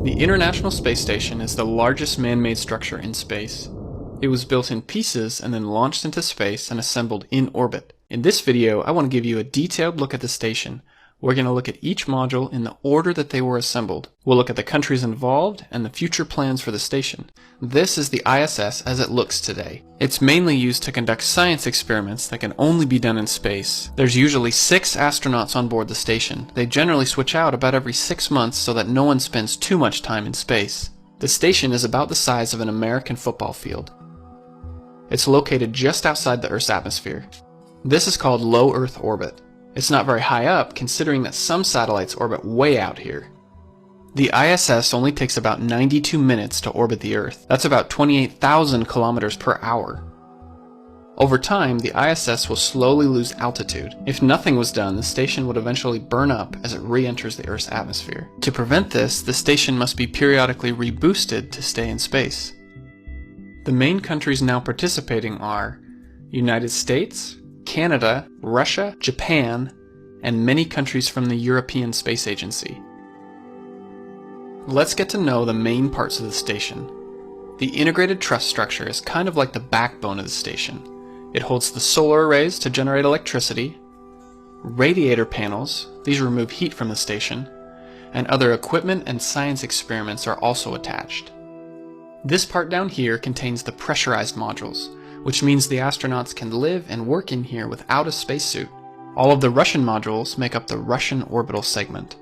The International Space Station is the largest man-made structure in space. It was built in pieces and then launched into space and assembled in orbit. In this video, I want to give you a detailed look at the station. We're going to look at each module in the order that they were assembled. We'll look at the countries involved and the future plans for the station. This is the ISS as it looks today. It's mainly used to conduct science experiments that can only be done in space. There's usually 6 astronauts on board the station. They generally switch out about every 6 months so that no one spends too much time in space. The station is about the size of an American football field. It's located just outside the Earth's atmosphere. This is called low Earth orbit. It's not very high up, considering that some satellites orbit way out here. The ISS only takes about 92 minutes to orbit the Earth. That's about 28,000 kilometers per hour. Over time, the ISS will slowly lose altitude. If nothing was done, the station would eventually burn up as it re-enters the Earth's atmosphere. To prevent this, the station must be periodically reboosted to stay in space. The main countries now participating are United States, Canada, Russia, Japan, and many countries from the European Space Agency. Let's get to know the main parts of the station. The integrated truss structure is kind of like the backbone of the station. It holds the solar arrays to generate electricity, radiator panels, these remove heat from the station, and other equipment and science experiments are also attached. This part down here contains the pressurized modules, which means the astronauts can live and work in here without a spacesuit. All of the Russian modules make up the Russian orbital segment.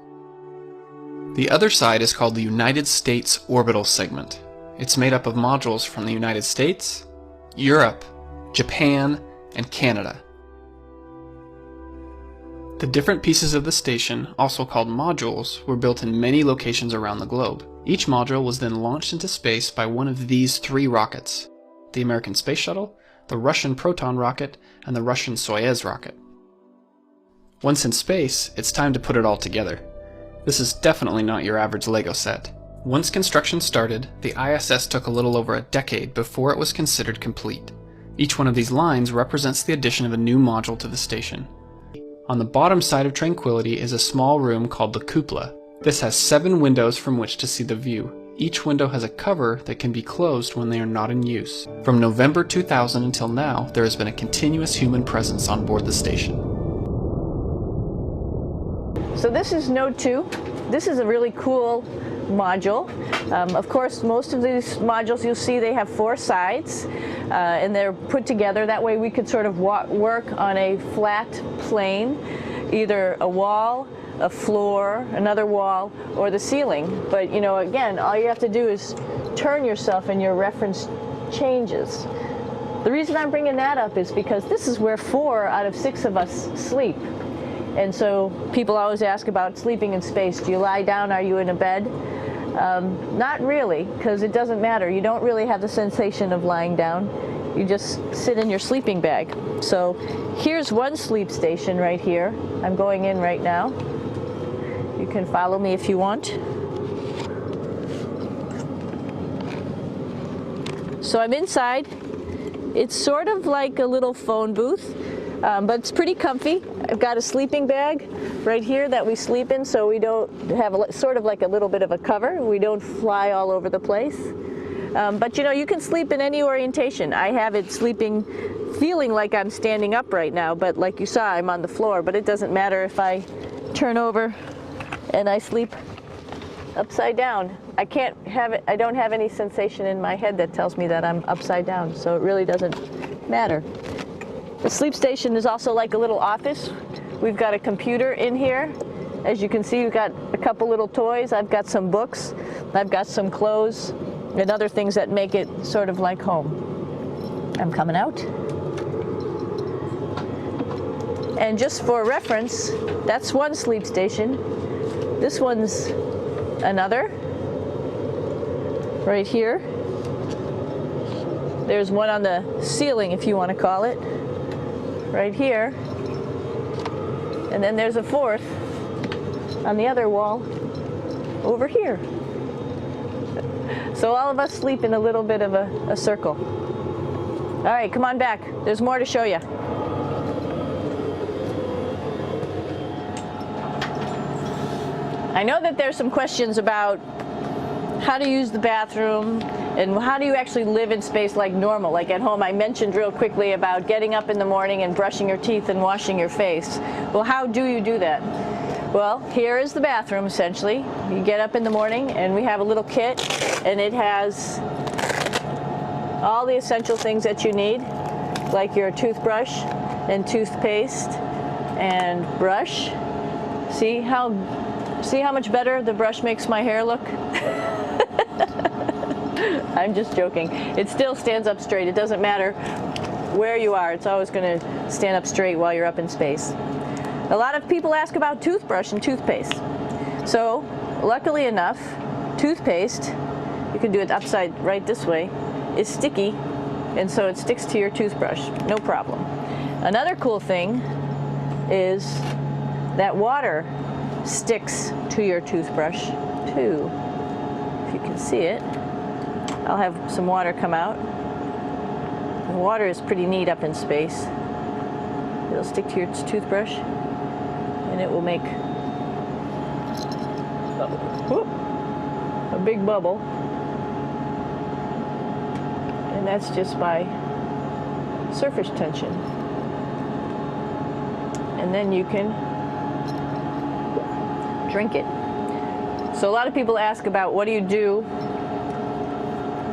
The other side is called the United States orbital segment. It's made up of modules from the United States, Europe, Japan, and Canada. The different pieces of the station, also called modules, were built in many locations around the globe. Each module was then launched into space by one of these 3 rockets: the American Space Shuttle, the Russian Proton rocket, and the Russian Soyuz rocket. Once in space, it's time to put it all together. This is definitely not your average Lego set. Once construction started, the ISS took a little over a decade before it was considered complete. Each one of these lines represents the addition of a new module to the station. On the bottom side of Tranquility is a small room called the cupola. This has 7 windows from which to see the view. Each window has a cover that can be closed when they are not in use. From November 2000 until now, there has been a continuous human presence on board the station. So this is Node 2. This is a really cool module. Of course, most of these modules you'll see they have 4 sides and they're put together. That way we could sort of work on a flat plane, either a wall, a floor, another wall, or the ceiling. But you know, again, all you have to do is turn yourself and your reference changes. The reason I'm bringing that up is because this is where 4 out of 6 of us sleep. And so people always ask about sleeping in space. Do you lie down? Are you in a bed? Not really, because it doesn't matter. You don't really have the sensation of lying down. You just sit in your sleeping bag. So here's one sleep station right here. I'm going in right now. You can follow me if you want. So I'm inside. It's sort of like a little phone booth, but it's pretty comfy. I've got a sleeping bag right here that we sleep in, so we don't have sort of like a little bit of a cover. We don't fly all over the place. But you know, you can sleep in any orientation. I have it sleeping, feeling like I'm standing up right now, but like you saw, I'm on the floor. But it doesn't matter if I turn over and I sleep upside down. I don't have any sensation in my head that tells me that I'm upside down, so it really doesn't matter. The sleep station is also like a little office. We've got a computer in here. As you can see, we've got a couple little toys. I've got some books. I've got some clothes and other things that make it sort of like home. I'm coming out. And just for reference, that's one sleep station. This one's another, right here. There's one on the ceiling, if you want to call it, right here. And then there's a 4th on the other wall over here. So all of us sleep in a little bit of a circle. All right, come on back. There's more to show you. I know that there's some questions about how to use the bathroom and how do you actually live in space like normal, like at home. I mentioned real quickly about getting up in the morning and brushing your teeth and washing your face. Well, how do you do that? Well, here is the bathroom essentially. You get up in the morning and we have a little kit and it has all the essential things that you need, like your toothbrush and toothpaste and brush. See how much better the brush makes my hair look? I'm just joking. It still stands up straight. It doesn't matter where you are. It's always going to stand up straight while you're up in space. A lot of people ask about toothbrush and toothpaste. So, luckily enough, toothpaste, you can do it upside right this way, is sticky, and so it sticks to your toothbrush. No problem. Another cool thing is that water sticks to your toothbrush too. If you can see it, I'll have some water come out. The water is pretty neat up in space. It'll stick to your toothbrush and it will make a big bubble. And that's just by surface tension. And then you can drink it. So a lot of people ask about what do you do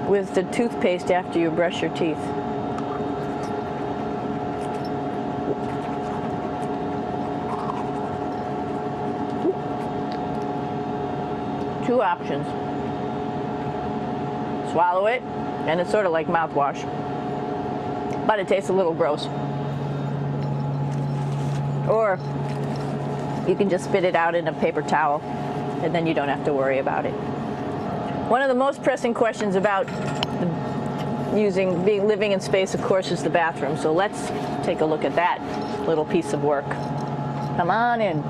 with the toothpaste after you brush your teeth. Two options. Swallow it, and it's sort of like mouthwash, but it tastes a little gross. Or you can just spit it out in a paper towel, and then you don't have to worry about it. One of the most pressing questions about living in space, of course, is the bathroom. So let's take a look at that little piece of work. Come on in.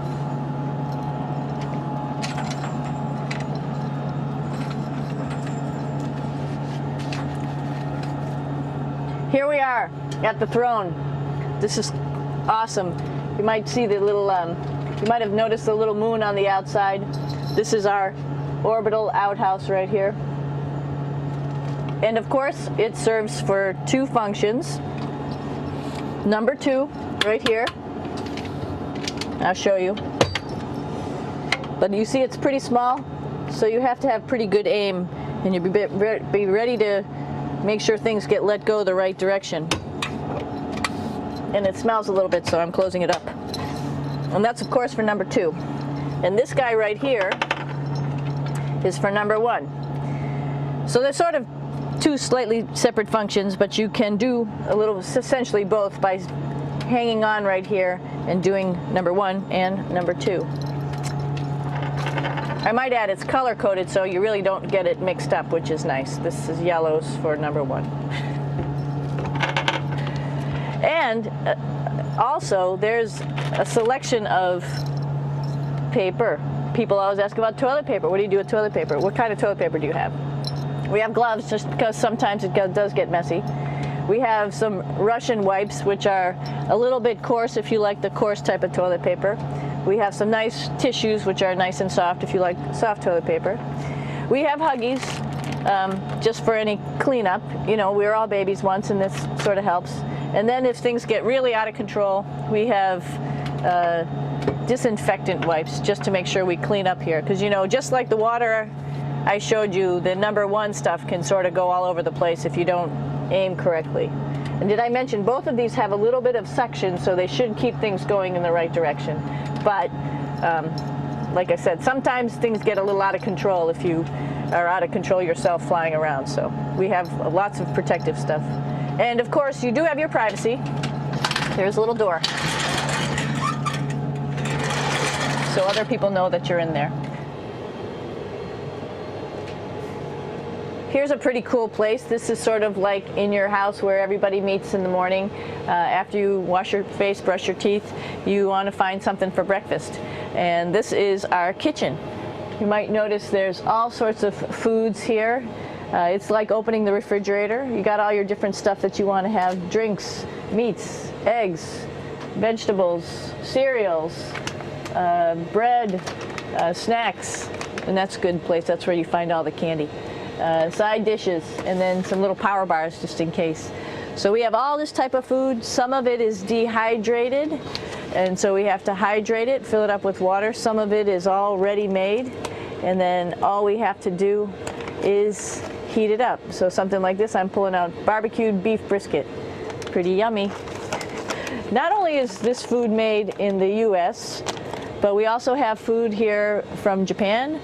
Here we are at the throne. This is awesome. You might see the little, you might have noticed the little moon on the outside. This is our orbital outhouse right here. And of course, it serves for two functions. Number two, right here. I'll show you. But you see it's pretty small, so you have to have pretty good aim, and you be ready to make sure things get let go the right direction. And it smells a little bit, so I'm closing it up. And that's of course for number two. And this guy right here is for number one. So they're sort of two slightly separate functions, but you can do a little, essentially both, by hanging on right here and doing number one and number two. I might add it's color coded so you really don't get it mixed up, which is nice. This is yellows for number one. And also there's a selection of paper. People always ask about toilet paper. What do you do with toilet paper? What kind of toilet paper do you have? We have gloves just because sometimes it does get messy. We have some Russian wipes, which are a little bit coarse if you like the coarse type of toilet paper. We have some nice tissues, which are nice and soft if you like soft toilet paper. We have Huggies, just for any cleanup. You know, we were all babies once, and this sort of helps. And then if things get really out of control, we have disinfectant wipes, just to make sure we clean up here. Because, you know, just like the water I showed you, the number one stuff can sort of go all over the place if you don't aim correctly. And did I mention both of these have a little bit of suction, so they should keep things going in the right direction. But like I said, sometimes things get a little out of control if you are out of control yourself flying around. So we have lots of protective stuff. And of course, you do have your privacy. There's a little door, so other people know that you're in there. Here's a pretty cool place. This is sort of like in your house where everybody meets in the morning. After you wash your face, brush your teeth, you want to find something for breakfast. And this is our kitchen. You might notice there's all sorts of foods here. It's like opening the refrigerator. You got all your different stuff that you want to have: drinks, meats, eggs, vegetables, cereals, bread, snacks, and that's a good place. That's where you find all the candy. Side dishes, and then some little power bars just in case. So we have all this type of food. Some of it is dehydrated, and so we have to hydrate it, fill it up with water. Some of it is already made, and then all we have to do is heat it up. So something like this, I'm pulling out barbecued beef brisket. Pretty yummy. Not only is this food made in the US, but we also have food here from Japan.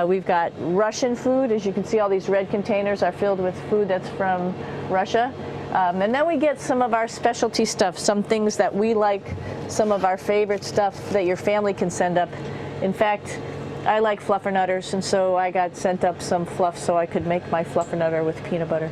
We've got Russian food. As you can see, all these red containers are filled with food that's from Russia. And then we get some of our specialty stuff, some things that we like, some of our favorite stuff that your family can send up. In fact, I like fluffernutters, and so I got sent up some fluff so I could make my fluffernutter with peanut butter.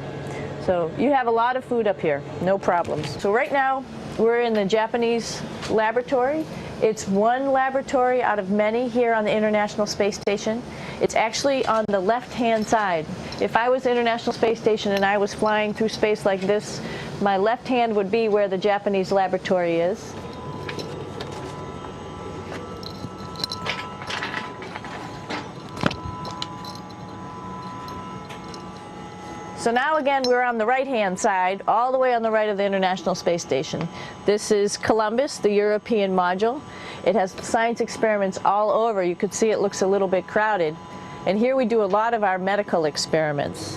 So you have a lot of food up here, no problems. So right now, we're in the Japanese laboratory. It's one laboratory out of many here on the International Space Station. It's actually on the left-hand side. If I was the International Space Station and I was flying through space like this, my left hand would be where the Japanese laboratory is. So now again, we're on the right-hand side, all the way on the right of the International Space Station. This is Columbus, the European module. It has science experiments all over. You can see it looks a little bit crowded. And here we do a lot of our medical experiments.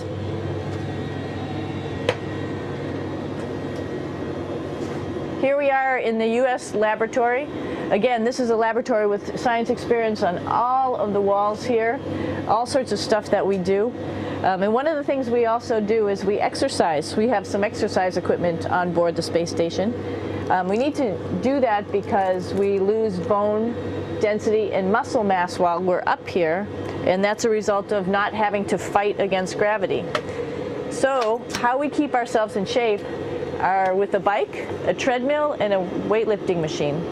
Here we are in the U.S. laboratory. Again, this is a laboratory with science experiments on all of the walls here, all sorts of stuff that we do. And one of the things we also do is we exercise. We have some exercise equipment on board the space station. We need to do that because we lose bone density and muscle mass while we're up here, and that's a result of not having to fight against gravity. So how we keep ourselves in shape are with a bike, a treadmill, and a weightlifting machine.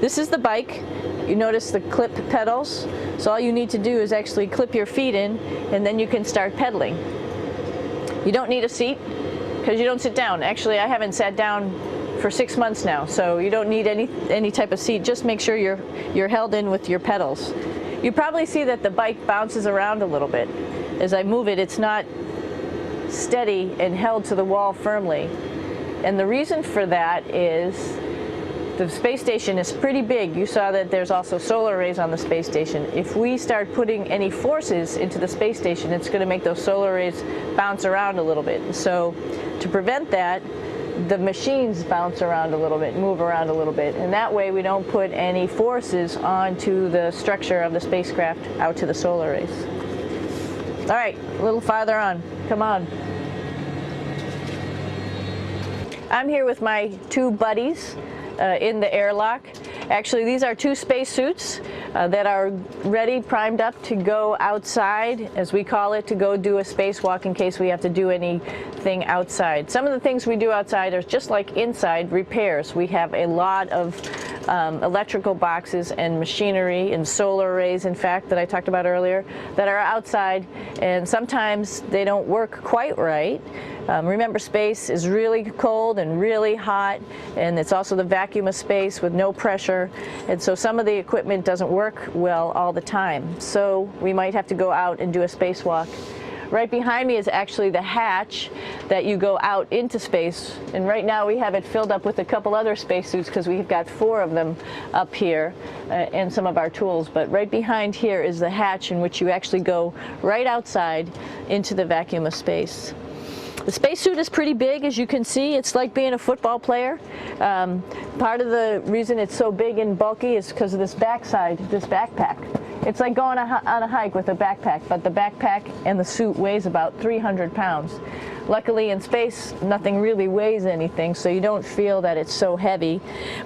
This is the bike. You notice the clip pedals. So all you need to do is actually clip your feet in, and then you can start pedaling. You don't need a seat because you don't sit down. Actually, I haven't sat down for 6 months now, so you don't need any type of seat. Just make sure you're held in with your pedals. You probably see that the bike bounces around a little bit. As I move it, it's not steady and held to the wall firmly. And the reason for that is the space station is pretty big. You saw that there's also solar arrays on the space station. If we start putting any forces into the space station, it's going to make those solar arrays bounce around a little bit. So to prevent that, the machines bounce around a little bit, move around a little bit, and that way we don't put any forces onto the structure of the spacecraft out to the solar arrays. All right, a little farther on. Come on. I'm here with my two buddies in the airlock. Actually, these are two spacesuits that are ready, primed up to go outside, as we call it, to go do a spacewalk in case we have to do anything outside. Some of the things we do outside are just like inside, repairs. We have a lot of electrical boxes and machinery and solar arrays, in fact, that I talked about earlier, that are outside, and sometimes they don't work quite right. Remember, space is really cold and really hot, and it's also the vacuum of space with no pressure, and so some of the equipment doesn't work well all the time. So we might have to go out and do a spacewalk. Right behind me is actually the hatch that you go out into space, and right now we have it filled up with a couple other spacesuits because we've got 4 of them up here and some of our tools. But right behind here is the hatch in which you actually go right outside into the vacuum of space. The spacesuit is pretty big, as you can see. It's like being a football player. Part of the reason it's so big and bulky is because of this backside, this backpack. It's like going on a hike with a backpack, but the backpack and the suit weighs about 300 pounds. Luckily in space, nothing really weighs anything, so you don't feel that it's so heavy.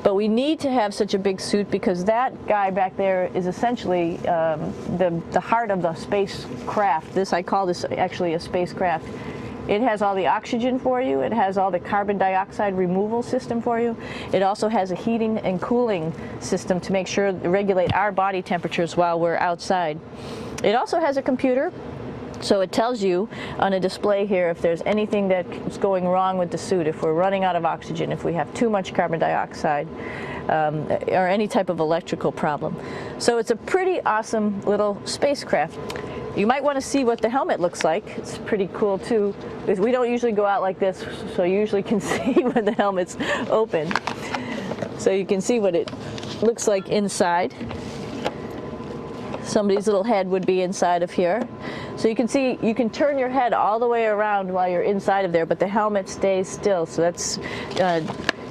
But we need to have such a big suit because that guy back there is essentially the heart of the spacecraft. I call this actually a spacecraft. It has all the oxygen for you. It has all the carbon dioxide removal system for you. It also has a heating and cooling system to make sure to regulate our body temperatures while we're outside. It also has a computer So it tells you on a display here if there's anything that's going wrong with the suit, if we're running out of oxygen, if we have too much carbon dioxide, or any type of electrical problem. So it's a pretty awesome little spacecraft. You might want to see what the helmet looks like. It's pretty cool too, because we don't usually go out like this, so you usually can see when the helmet's open. So you can see what it looks like inside. Somebody's little head would be inside of here. So you can see, you can turn your head all the way around while you're inside of there, but the helmet stays still. So that's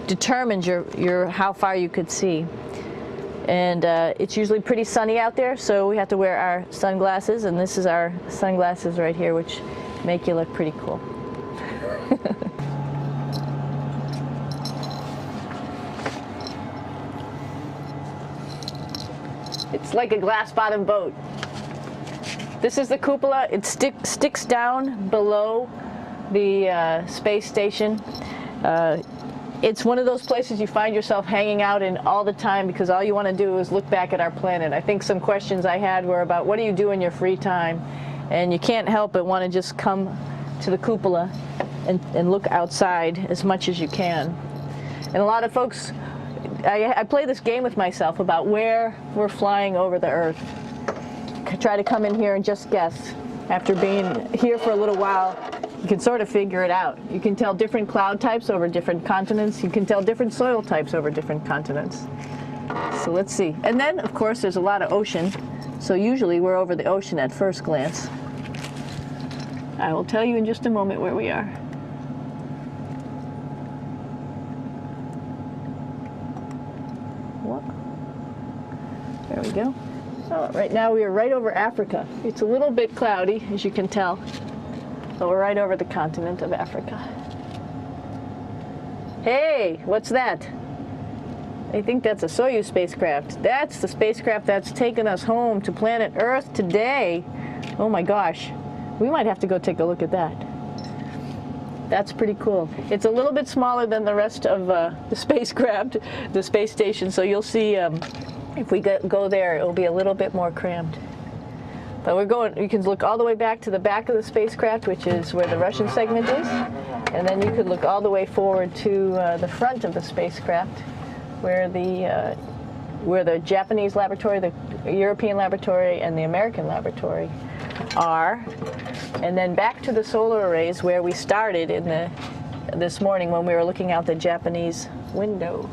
determines your how far you could see. And it's usually pretty sunny out there, so we have to wear our sunglasses, and this is our sunglasses right here, which make you look pretty cool. It's like a glass-bottom boat. This is the cupola. It sticks down below the space station. It's one of those places you find yourself hanging out in all the time because all you want to do is look back at our planet. I think some questions I had were about what do you do in your free time? And you can't help but want to just come to the cupola and look outside as much as you can. And a lot of folks, I play this game with myself about where we're flying over the Earth. Try to come in here and just guess. After being here for a little while, you can sort of figure it out. You can tell different cloud types over different continents. You can tell different soil types over different continents. So let's see. And then, of course, there's a lot of ocean. So usually we're over the ocean at first glance. I will tell you in just a moment where we are. There we go. Oh, right now we are right over Africa. It's a little bit cloudy, as you can tell, but we're right over the continent of Africa. Hey, what's that? I think that's a Soyuz spacecraft. That's the spacecraft that's taken us home to planet Earth today. Oh my gosh, we might have to go take a look at that. That's pretty cool. It's a little bit smaller than the rest of the spacecraft, the space station, so you'll see if we go there, it will be a little bit more crammed. But we're going, you can look all the way back to the back of the spacecraft, which is where the Russian segment is. And then you could look all the way forward to the front of the spacecraft, where the Japanese laboratory, the European laboratory, and the American laboratory are. And then back to the solar arrays where we started this morning when we were looking out the Japanese window.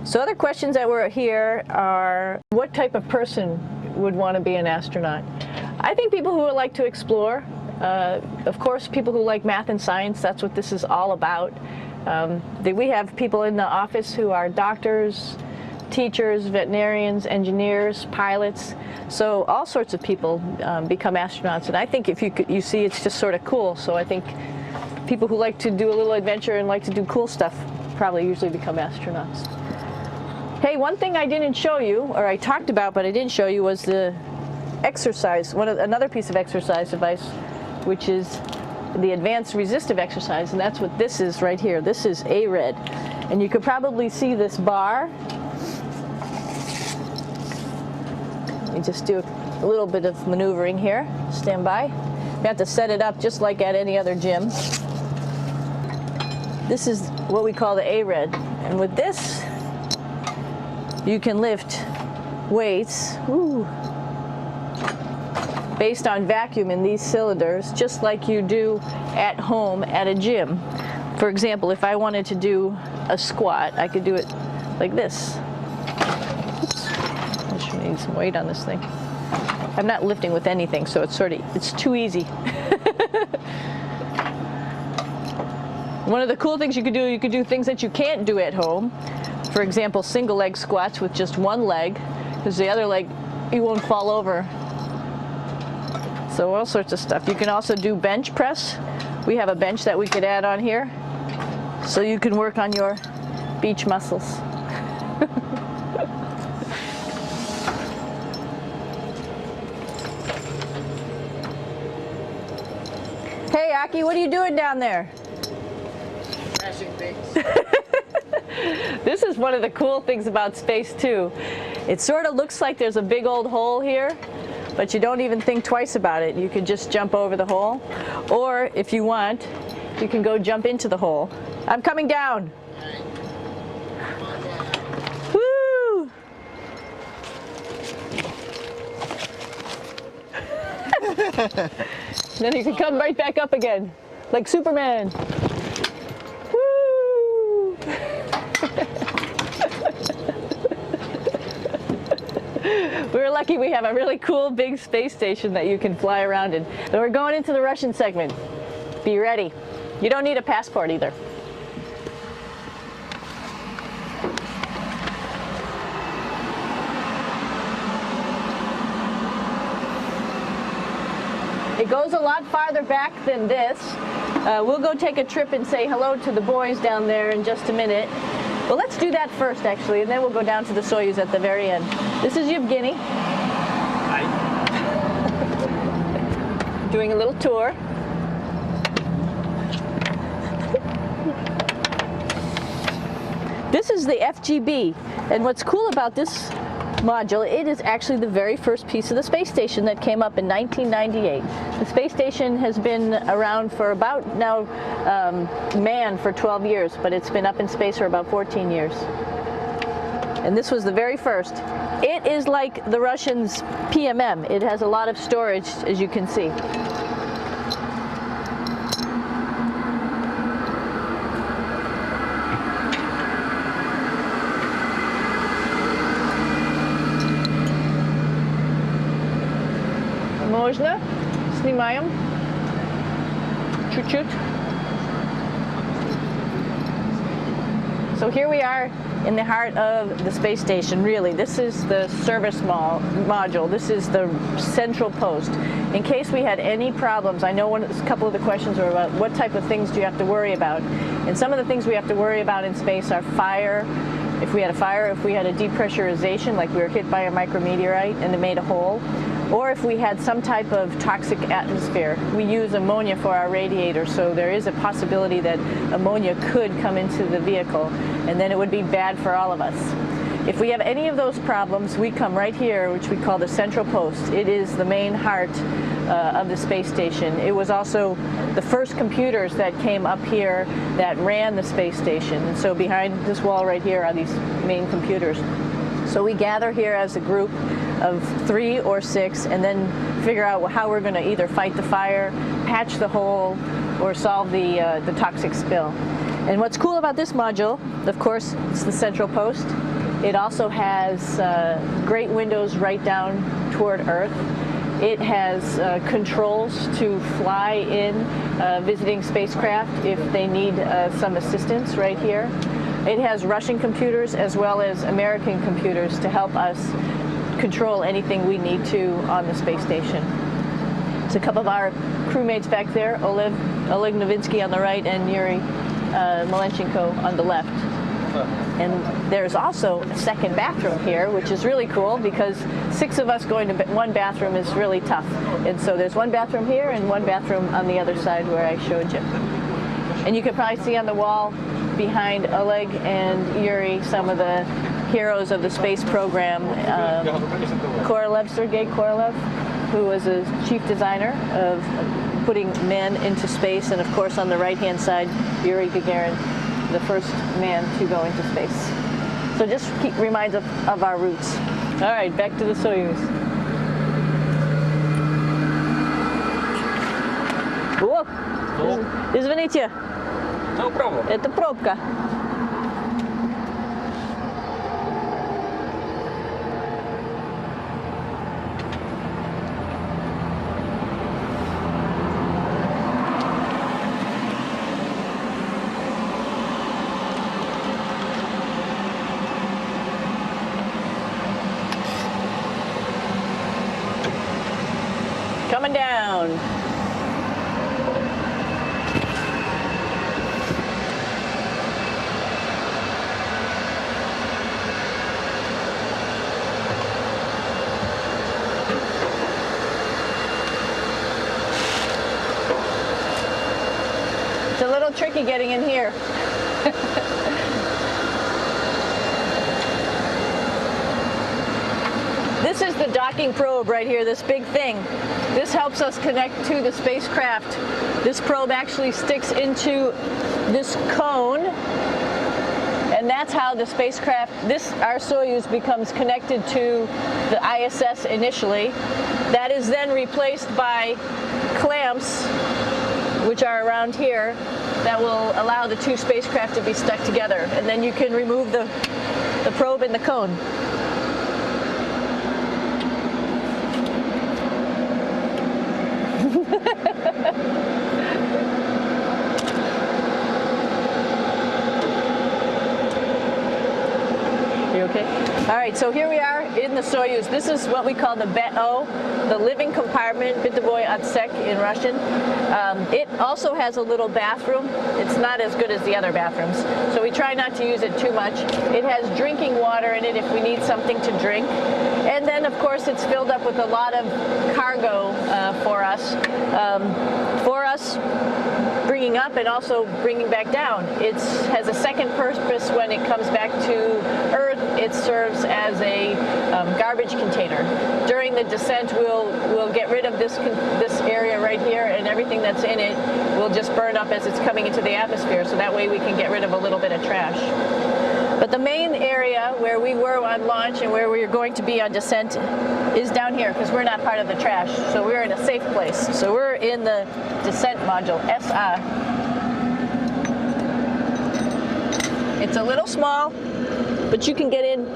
So other questions that were here are, what type of person would want to be an astronaut? I think people who would like to explore. Of course, people who like math and science, that's what this is all about. We have people in the office who are doctors, teachers, veterinarians, engineers, pilots. So all sorts of people become astronauts. And I think if you see, it's just sort of cool. So I think people who like to do a little adventure and like to do cool stuff probably usually become astronauts. Hey, one thing I didn't show you, or I talked about but I didn't show you, was the exercise, another piece of exercise device, which is the advanced resistive exercise, and that's what this is right here. This is ARED. And you could probably see this bar. Let me just do a little bit of maneuvering here. Stand by. You have to set it up just like at any other gym. This is what we call the ARED. And with this, you can lift weights based on vacuum in these cylinders, just like you do at home at a gym. For example, if I wanted to do a squat, I could do it like this. Oops. I should need some weight on this thing. I'm not lifting with anything, so it's too easy. One of the cool things you could do things that you can't do at home. For example, single leg squats with just one leg, because the other leg, you won't fall over. So all sorts of stuff. You can also do bench press. We have a bench that we could add on here, so you can work on your beach muscles. Hey, Jackie, what are you doing down there? Crashing things. This is one of the cool things about space too. It sort of looks like there's a big old hole here, but you don't even think twice about it. You could just jump over the hole, or if you want, you can go jump into the hole. I'm coming down. Woo! Then you can come right back up again, like Superman. Woo! We're lucky we have a really cool big space station that you can fly around in. Then we're going into the Russian segment. Be ready. You don't need a passport either. It goes a lot farther back than this. We'll go take a trip and say hello to the boys down there in just a minute. Well, let's do that first, actually, and then we'll go down to the Soyuz at the very end. This is Yevgeny. Hi. Doing a little tour. This is the FGB, and what's cool about this module, it is actually the very first piece of the space station that came up in 1998. The space station has been around for about now manned for 12 years, but it's been up in space for about 14 years. And this was the very first. It is like the Russians' PMM. It has a lot of storage, as you can see. Можно? Снимаем. Чуть-чуть. So here we are in the heart of the space station, really. This is the service module. This is the central post. In case we had any problems, I know a couple of the questions were about what type of things do you have to worry about. And some of the things we have to worry about in space are fire. If we had a fire, if we had a depressurization, like we were hit by a micrometeorite and it made a hole, or if we had some type of toxic atmosphere. We use ammonia for our radiator, so there is a possibility that ammonia could come into the vehicle, and then it would be bad for all of us. If we have any of those problems, we come right here, which we call the central post. It is the main heart of the space station. It was also the first computers that came up here that ran the space station. And so behind this wall right here are these main computers. So we gather here as a group of 3 or 6 and then figure out how we're going to either fight the fire, patch the hole, or solve the toxic spill. And what's cool about this module, of course, it's the central post. It also has great windows right down toward Earth. It has controls to fly in visiting spacecraft if they need some assistance right here. It has Russian computers as well as American computers to help us control anything we need to on the space station. It's a couple of our crewmates back there, Oleg Novinsky on the right and Yuri Malenchenko on the left. And there's also a second bathroom here, which is really cool because 6 of us going to one bathroom is really tough. And so there's one bathroom here and one bathroom on the other side where I showed you. And you can probably see on the wall behind Oleg and Yuri some of the heroes of the space program. Korolev, Sergei Korolev, who was a chief designer of putting men into space, and of course on the right-hand side, Yuri Gagarin, the first man to go into space. So just reminds us of our roots. All right, back to the Soyuz. О, извините, No problem. это пробка. Coming down. a little tricky getting in here. This is the docking probe right here, this big thing. This helps us connect to the spacecraft. This probe actually sticks into this cone, and that's how the spacecraft, our Soyuz, becomes connected to the ISS initially. That is then replaced by clamps, which are around here, that will allow the two spacecraft to be stuck together. And then you can remove the probe and the cone. You okay? All right, so here we are in the Soyuz. This is what we call the BEO, the living compartment, Bitovoy Otsek in Russian. It also has a little bathroom. It's not as good as the other bathrooms, so we try not to use it too much. It has drinking water in it if we need something to drink. And then, of course, it's filled up with a lot of cargo for us. Bringing up and also bringing back down. It has a second purpose when it comes back to Earth. It serves as a garbage container. During the descent, we'll get rid of this area right here, and everything that's in it will just burn up as it's coming into the atmosphere, so that way we can get rid of a little bit of trash. But the main area where we were on launch and where we're going to be on descent is down here, because we're not part of the trash. So we're in a safe place. So we're in the descent module, SA. It's a little small, but you can get in.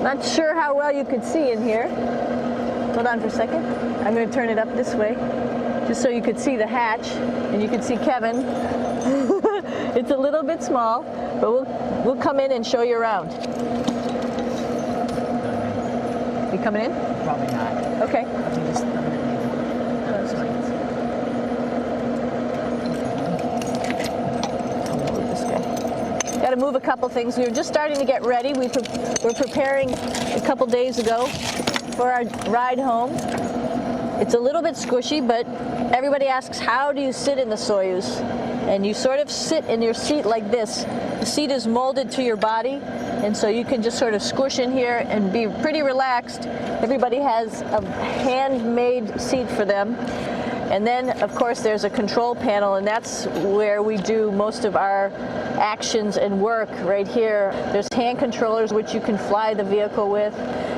Not sure how well you could see in here. Hold on for a second. I'm going to turn it up this way, just so you could see the hatch and you could see Kevin. It's a little bit small, but we'll come in and show you around. You coming in? Probably not. Okay. Got to move a couple things. We were just starting to get ready. We're preparing a couple days ago for our ride home. It's a little bit squishy, but everybody asks, how do you sit in the Soyuz? And you sort of sit in your seat like this. The seat is molded to your body, and so you can just sort of squish in here and be pretty relaxed. Everybody has a handmade seat for them. And then, of course, there's a control panel, and that's where we do most of our actions and work right here. There's hand controllers which you can fly the vehicle with,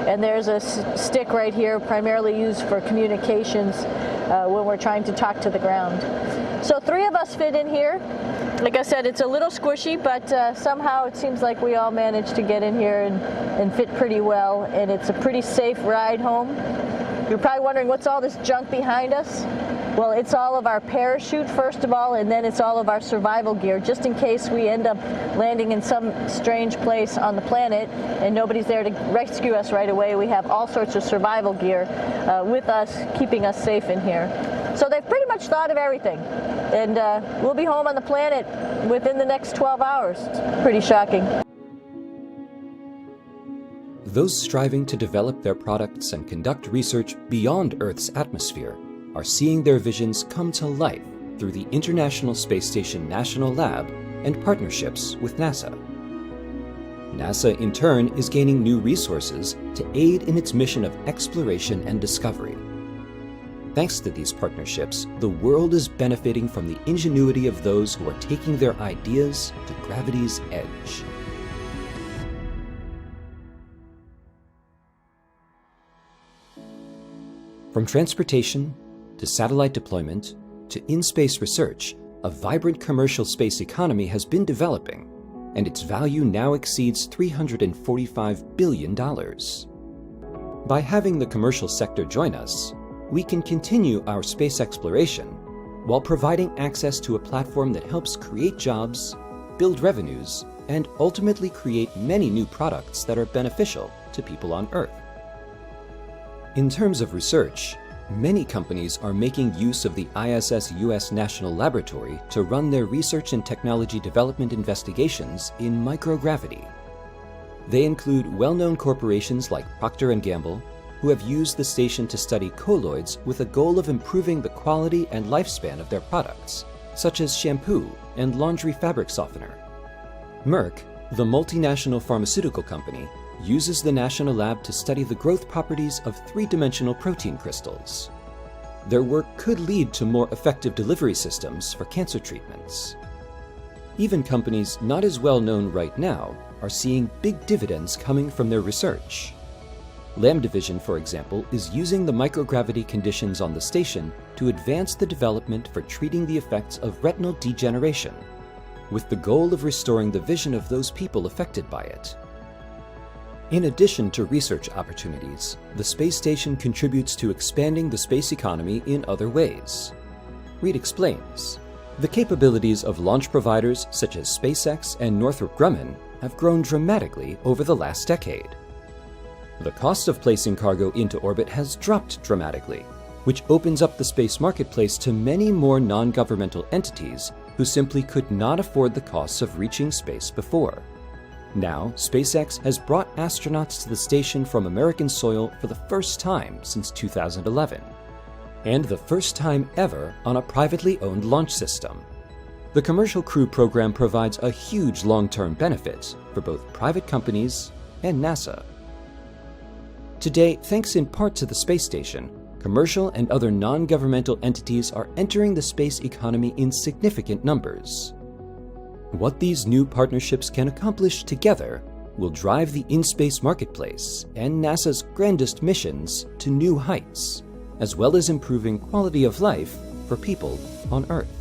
and there's a stick right here primarily used for communications when we're trying to talk to the ground. So 3 of us fit in here. Like I said, it's a little squishy, but somehow it seems like we all managed to get in here and fit pretty well, and it's a pretty safe ride home. You're probably wondering, what's all this junk behind us? Well, it's all of our parachute, first of all, and then it's all of our survival gear, just in case we end up landing in some strange place on the planet and nobody's there to rescue us right away. We have all sorts of survival gear with us, keeping us safe in here. So they've pretty much thought of everything. And we'll be home on the planet within the next 12 hours. Pretty shocking. Those striving to develop their products and conduct research beyond Earth's atmosphere are seeing their visions come to life through the International Space Station National Lab and partnerships with NASA. NASA, in turn, is gaining new resources to aid in its mission of exploration and discovery. Thanks to these partnerships, the world is benefiting from the ingenuity of those who are taking their ideas to gravity's edge. From transportation to satellite deployment to in-space research, a vibrant commercial space economy has been developing, and its value now exceeds $345 billion. By having the commercial sector join us, we can continue our space exploration while providing access to a platform that helps create jobs, build revenues, and ultimately create many new products that are beneficial to people on Earth. In terms of research, Many companies are making use of the ISS US National Laboratory to run their research and technology development investigations in microgravity. They include well-known corporations like Procter & Gamble, who have used the station to study colloids with a goal of improving the quality and lifespan of their products, such as shampoo and laundry fabric softener. Merck, the multinational pharmaceutical company, uses the National Lab to study the growth properties of three-dimensional protein crystals. Their work could lead to more effective delivery systems for cancer treatments. Even companies not as well known right now are seeing big dividends coming from their research. Lam Division, for example, is using the microgravity conditions on the station to advance the development for treating the effects of retinal degeneration, with the goal of restoring the vision of those people affected by it. In addition to research opportunities, the space station contributes to expanding the space economy in other ways. Reed explains, the capabilities of launch providers such as SpaceX and Northrop Grumman have grown dramatically over the last decade. The cost of placing cargo into orbit has dropped dramatically, which opens up the space marketplace to many more non-governmental entities who simply could not afford the costs of reaching space before. Now, SpaceX has brought astronauts to the station from American soil for the first time since 2011, and the first time ever on a privately owned launch system. The Commercial Crew Program provides a huge long-term benefit for both private companies and NASA. Today, thanks in part to the space station, commercial and other non-governmental entities are entering the space economy in significant numbers. What these new partnerships can accomplish together will drive the in-space marketplace and NASA's grandest missions to new heights, as well as improving quality of life for people on Earth.